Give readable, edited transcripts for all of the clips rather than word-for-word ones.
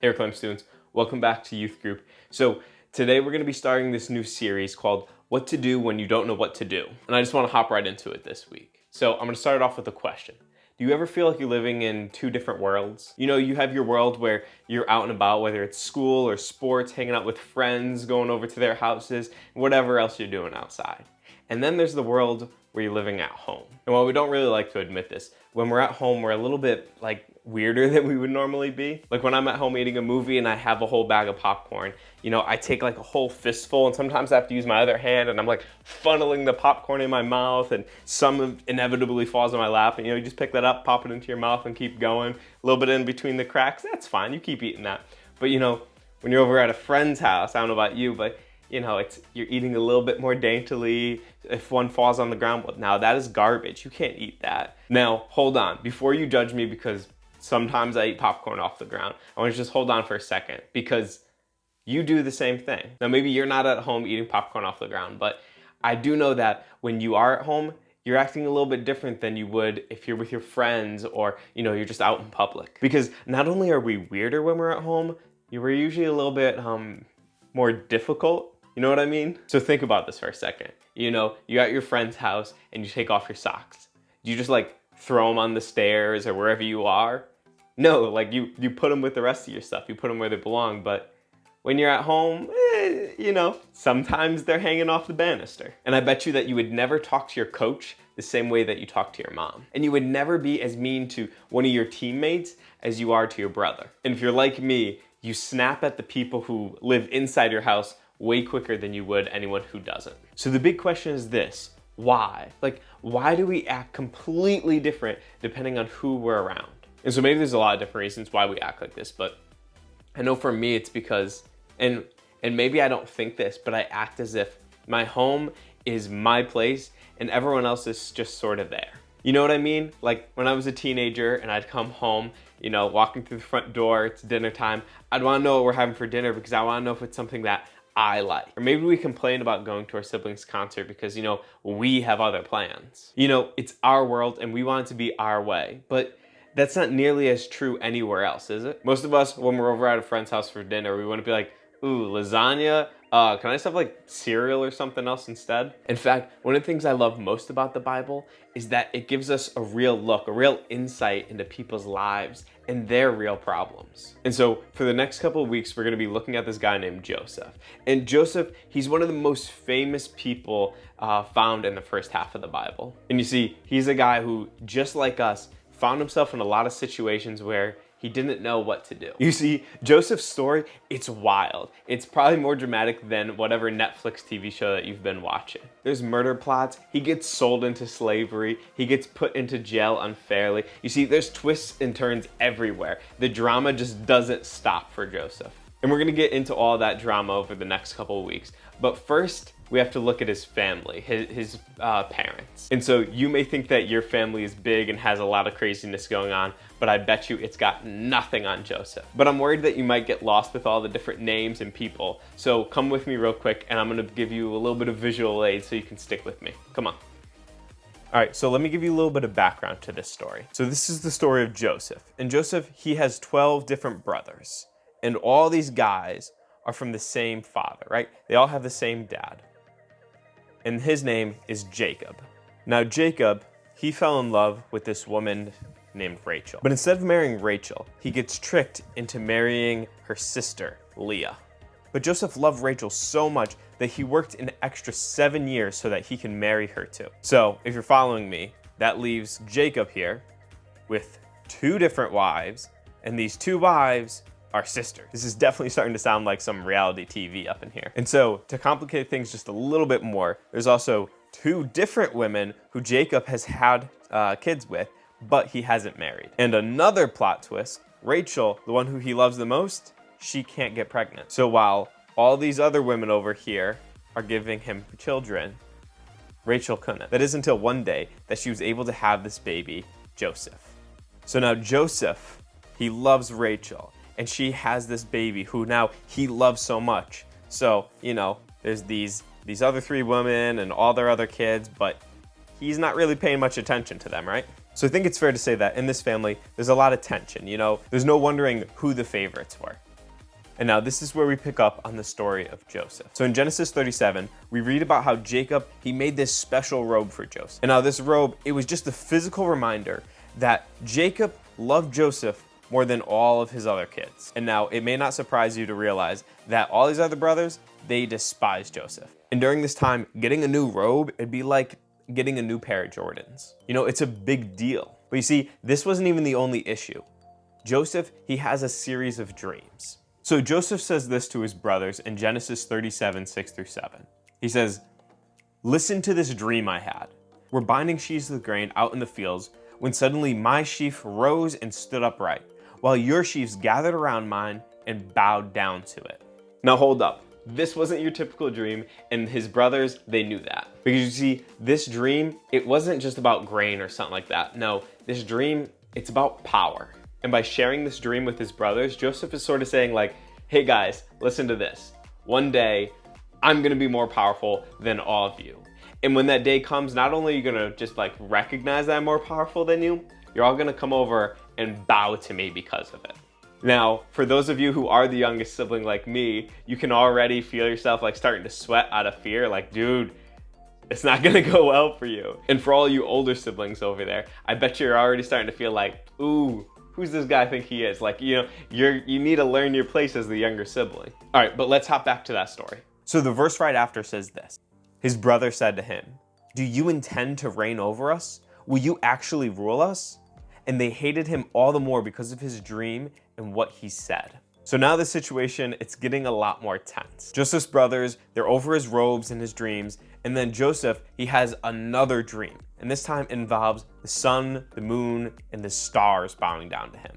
Hey Reclaim students, welcome back to youth group. So today we're going to be starting this new series called What to Do When You Don't Know What to Do. And I just want to hop right into it this week. So I'm going to start it off with a question. Do you ever feel like you're living in two different worlds? You know, you have your world where you're out and about, whether it's school or sports, hanging out with friends, going over to their houses, whatever else you're doing outside. And then there's the world where you're living at home. And while we don't really like to admit this, when we're at home, we're a little bit weirder than we would normally be. Like when I'm at home eating a movie and I have a whole bag of popcorn, you know, I take like a whole fistful and sometimes I have to use my other hand and I'm like funneling the popcorn in my mouth and some inevitably falls on my lap and you know, you just pick that up, pop it into your mouth and keep going. A little bit in between the cracks, that's fine, you keep eating that. But you know, when you're over at a friend's house, I don't know about you, but you know, you're eating a little bit more daintily. If one falls on the ground, well, now that is garbage. You can't eat that. Now, hold on. Before you judge me because sometimes I eat popcorn off the ground, I want you to just hold on for a second because you do the same thing. Now, maybe you're not at home eating popcorn off the ground, but I do know that when you are at home, you're acting a little bit different than you would if you're with your friends or, you know, you're just out in public. Because not only are we weirder when we're at home, we're usually a little bit more difficult. You know what I mean? So think about this for a second. You know, you're at your friend's house and you take off your socks. Do you just like throw them on the stairs or wherever you are? No, like you put them with the rest of your stuff. You put them where they belong. But when you're at home, you know, sometimes they're hanging off the banister. And I bet you that you would never talk to your coach the same way that you talk to your mom. And you would never be as mean to one of your teammates as you are to your brother. And if you're like me, you snap at the people who live inside your house way quicker than you would anyone who doesn't. So the big question is this: why? Like, why do we act completely different depending on who we're around? And so maybe there's a lot of different reasons why we act like this, but I know for me it's because, and maybe I don't think this, but I act as if my home is my place and everyone else is just sort of there. You know what I mean? Like when I was a teenager and I'd come home, you know, walking through the front door, it's dinner time, I'd want to know what we're having for dinner because I want to know if it's something that I like. Or maybe we complain about going to our siblings' concert because, you know, we have other plans. You know, it's our world and we want it to be our way. But that's not nearly as true anywhere else, is it? Most of us, when we're over at a friend's house for dinner, we want to be like, ooh, lasagna? Can I just have like cereal or something else instead? In fact, one of the things I love most about the Bible is that it gives us a real look, a real insight into people's lives and their real problems. And so for the next couple of weeks, we're gonna be looking at this guy named Joseph. And Joseph, he's one of the most famous people found in the first half of the Bible. And you see, he's a guy who, just like us, found himself in a lot of situations where he didn't know what to do. You see, Joseph's story, it's wild. It's probably more dramatic than whatever Netflix TV show that you've been watching. There's murder plots, he gets sold into slavery, he gets put into jail unfairly. You see, there's twists and turns everywhere. The drama just doesn't stop for Joseph. And we're gonna get into all that drama over the next couple of weeks. But first, we have to look at his family, his parents. And so you may think that your family is big and has a lot of craziness going on, but I bet you it's got nothing on Joseph. But I'm worried that you might get lost with all the different names and people. So come with me real quick and I'm gonna give you a little bit of visual aid so you can stick with me. Come on. All right, so let me give you a little bit of background to this story. So this is the story of Joseph. And Joseph, he has 12 different brothers. And all these guys are from the same father, right? They all have the same dad. And his name is Jacob. Now Jacob, he fell in love with this woman named Rachel. But instead of marrying Rachel, he gets tricked into marrying her sister, Leah. But Joseph loved Rachel so much that he worked an extra 7 years so that he can marry her too. So if you're following me, that leaves Jacob here with 2 different wives, and these 2 wives are sisters. This is definitely starting to sound like some reality TV up in here. And so to complicate things just a little bit more, there's also 2 different women who Jacob has had kids with, but he hasn't married. And another plot twist, Rachel, the one who he loves the most, she can't get pregnant. So while all these other women over here are giving him children, Rachel couldn't. That is until one day that she was able to have this baby, Joseph. So now Joseph, he loves Rachel, and she has this baby who now he loves so much. So, you know, there's these other 3 women and all their other kids, but he's not really paying much attention to them, right? So I think it's fair to say that in this family, there's a lot of tension, you know? There's no wondering who the favorites were. And now this is where we pick up on the story of Joseph. So in Genesis 37, we read about how Jacob, he made this special robe for Joseph. And now this robe, it was just a physical reminder that Jacob loved Joseph more than all of his other kids. And now it may not surprise you to realize that all his other brothers, they despised Joseph. And during this time, getting a new robe, it'd be like getting a new pair of Jordans. You know, it's a big deal. But you see, this wasn't even the only issue. Joseph, he has a series of dreams. So Joseph says this to his brothers in Genesis 37, 6-7. He says, "Listen to this dream I had. We're binding sheaves of grain out in the fields when suddenly my sheaf rose and stood upright, while your sheaves gathered around mine and bowed down to it." Now hold up. This wasn't your typical dream, and his brothers, they knew that. Because you see, this dream, it wasn't just about grain or something like that. No, this dream, it's about power. And by sharing this dream with his brothers, Joseph is sort of saying like, hey guys, listen to this. One day, I'm gonna be more powerful than all of you. And when that day comes, not only are you gonna just like recognize that I'm more powerful than you, you're all gonna come over and bow to me because of it. Now, for those of you who are the youngest sibling like me, you can already feel yourself like starting to sweat out of fear, like, dude, it's not gonna go well for you. And for all you older siblings over there, I bet you're already starting to feel like, ooh, who's this guy think he is? Like, you know, you need to learn your place as the younger sibling. All right, but let's hop back to that story. So the verse right after says this. His brother said to him, "Do you intend to reign over us? Will you actually rule us?" And they hated him all the more because of his dream and what he said. So now the situation, it's getting a lot more tense. Joseph's brothers, they're over his robes and his dreams, and then Joseph, he has another dream. And this time it involves the sun, the moon, and the stars bowing down to him.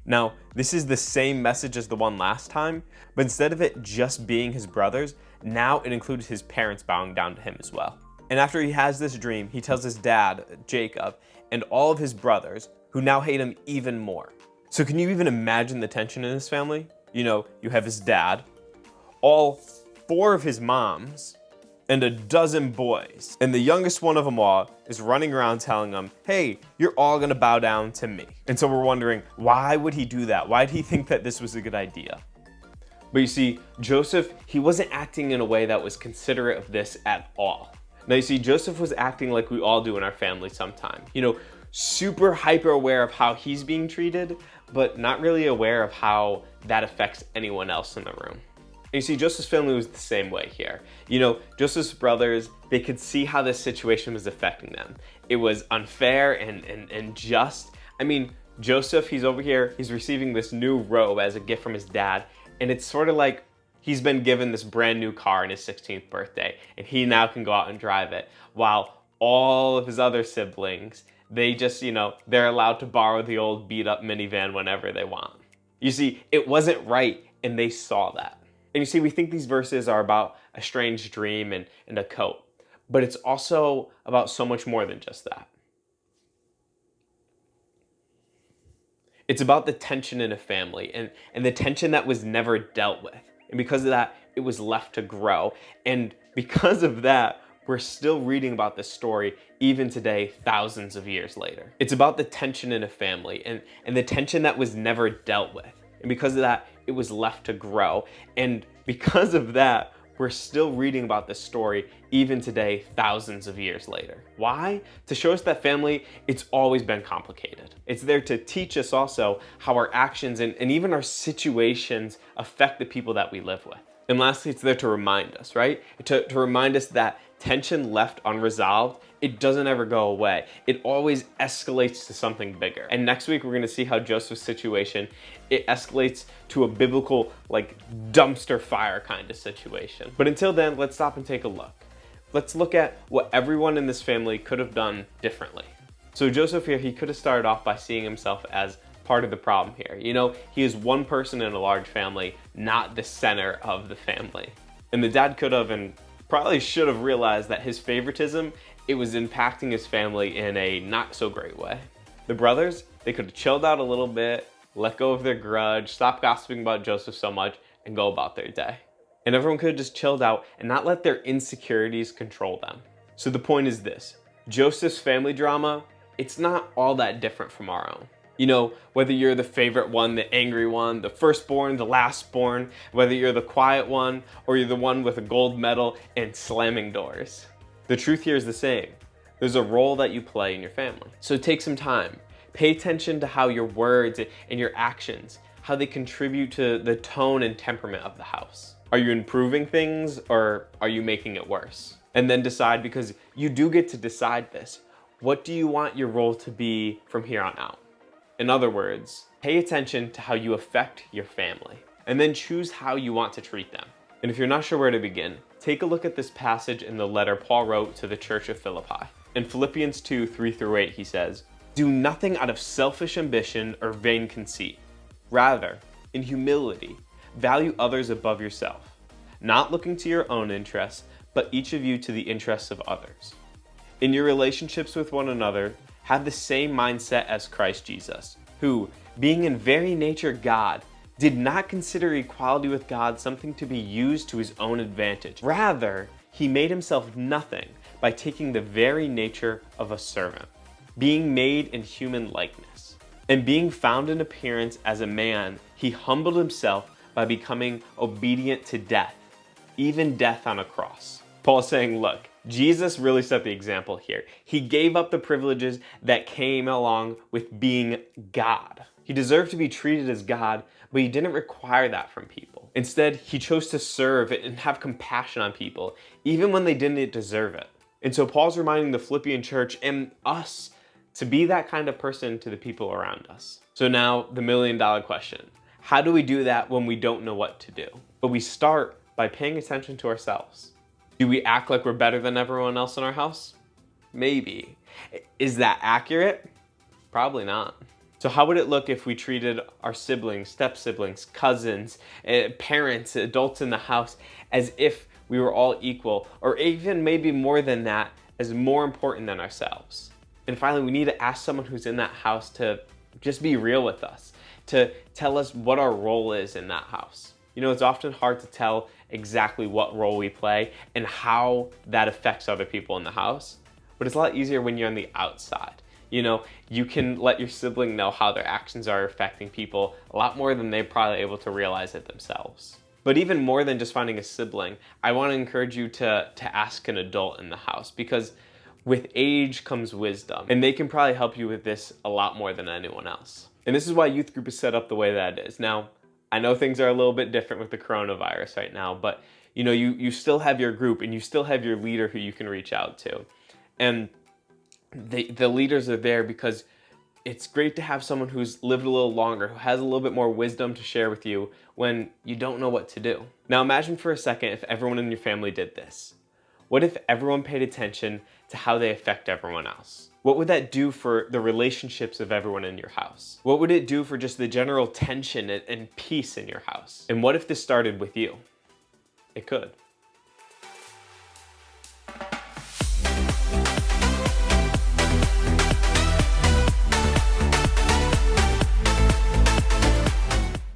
Now, this is the same message as the one last time, but instead of it just being his brothers, now it includes his parents bowing down to him as well. And after he has this dream, he tells his dad, Jacob, and all of his brothers, who now hate him even more. So can you even imagine the tension in his family? You know, you have his dad, all 4 of his moms, and a dozen boys. And the youngest one of them all is running around telling them, hey, you're all gonna bow down to me. And so we're wondering, why would he do that? Why did he think that this was a good idea? But you see, Joseph, he wasn't acting in a way that was considerate of this at all. Now you see, Joseph was acting like we all do in our family sometime. You know, super hyper aware of how he's being treated, but not really aware of how that affects anyone else in the room. And you see, Joseph's family was the same way here. You know, Joseph's brothers, they could see how this situation was affecting them. It was unfair and just. I mean, Joseph, he's over here, he's receiving this new robe as a gift from his dad, and it's sort of like he's been given this brand new car on his 16th birthday, and he now can go out and drive it, while all of his other siblings, they just, you know, they're allowed to borrow the old beat up minivan whenever they want. You see, it wasn't right, and they saw that. And you see, we think these verses are about a strange dream and a coat, but it's also about so much more than just that. It's about the tension in a family and the tension that was never dealt with. And because of that, it was left to grow. And because of that, we're still reading about this story even today, thousands of years later. It's about the tension in a family and the tension that was never dealt with. And because of that, it was left to grow. And because of that, we're still reading about this story even today, thousands of years later. Why? To show us that family, it's always been complicated. It's there to teach us also how our actions and even our situations affect the people that we live with. And lastly, it's there to remind us, right? To remind us that tension left unresolved, it doesn't ever go away. It always escalates to something bigger. And next week, we're gonna see how Joseph's situation, it escalates to a biblical, like, dumpster fire kind of situation. But until then, let's stop and take a look. Let's look at what everyone in this family could have done differently. So Joseph here, he could have started off by seeing himself as part of the problem here. You know, he is one person in a large family, not the center of the family. And the dad could have and probably should have realized that his favoritism, it was impacting his family in a not so great way. The brothers, they could have chilled out a little bit, let go of their grudge, stop gossiping about Joseph so much, and go about their day. And everyone could have just chilled out and not let their insecurities control them. So the point is this, Joseph's family drama, it's not all that different from our own. You know, whether you're the favorite one, the angry one, the firstborn, the lastborn, whether you're the quiet one, or you're the one with a gold medal and slamming doors. The truth here is the same. There's a role that you play in your family. So take some time. Pay attention to how your words and your actions, how they contribute to the tone and temperament of the house. Are you improving things or are you making it worse? And then decide, because you do get to decide this. What do you want your role to be from here on out? In other words, pay attention to how you affect your family, and then choose how you want to treat them. And if you're not sure where to begin, take a look at this passage in the letter Paul wrote to the church of Philippi. In Philippians 2, 3-8, he says, "Do nothing out of selfish ambition or vain conceit. Rather, in humility, value others above yourself, not looking to your own interests, but each of you to the interests of others. In your relationships with one another, have the same mindset as Christ Jesus, who, being in very nature God, did not consider equality with God something to be used to his own advantage. Rather, he made himself nothing by taking the very nature of a servant, being made in human likeness. And being found in appearance as a man, he humbled himself by becoming obedient to death, even death on a cross." Paul's saying, look, Jesus really set the example here. He gave up the privileges that came along with being God. He deserved to be treated as God, but he didn't require that from people. Instead, he chose to serve and have compassion on people, even when they didn't deserve it. And so Paul's reminding the Philippian church and us to be that kind of person to the people around us. So now, the million-dollar question. How do we do that when we don't know what to do? But we start by paying attention to ourselves. Do we act like we're better than everyone else in our house? Maybe. Is that accurate? Probably not. So how would it look if we treated our siblings, step-siblings, cousins, parents, adults in the house as if we were all equal, or even maybe more than that, as more important than ourselves? And finally, we need to ask someone who's in that house to just be real with us, to tell us what our role is in that house. You know, it's often hard to tell exactly what role we play and how that affects other people in the house, but it's a lot easier when you're on the outside. You know, you can let your sibling know how their actions are affecting people a lot more than they're probably able to realize it themselves. But even more than just finding a sibling, I want to encourage you to ask an adult in the house, because with age comes wisdom, and they can probably help you with this a lot more than anyone else. And this is why youth group is set up the way that it is. Now, I know things are a little bit different with the coronavirus right now, but you know, you still have your group and you still have your leader who you can reach out to. And the leaders are there because it's great to have someone who's lived a little longer, who has a little bit more wisdom to share with you when you don't know what to do. Now imagine for a second if everyone in your family did this. What if everyone paid attention to how they affect everyone else? What would that do for the relationships of everyone in your house? What would it do for just the general tension and peace in your house? And what if this started with you? It could.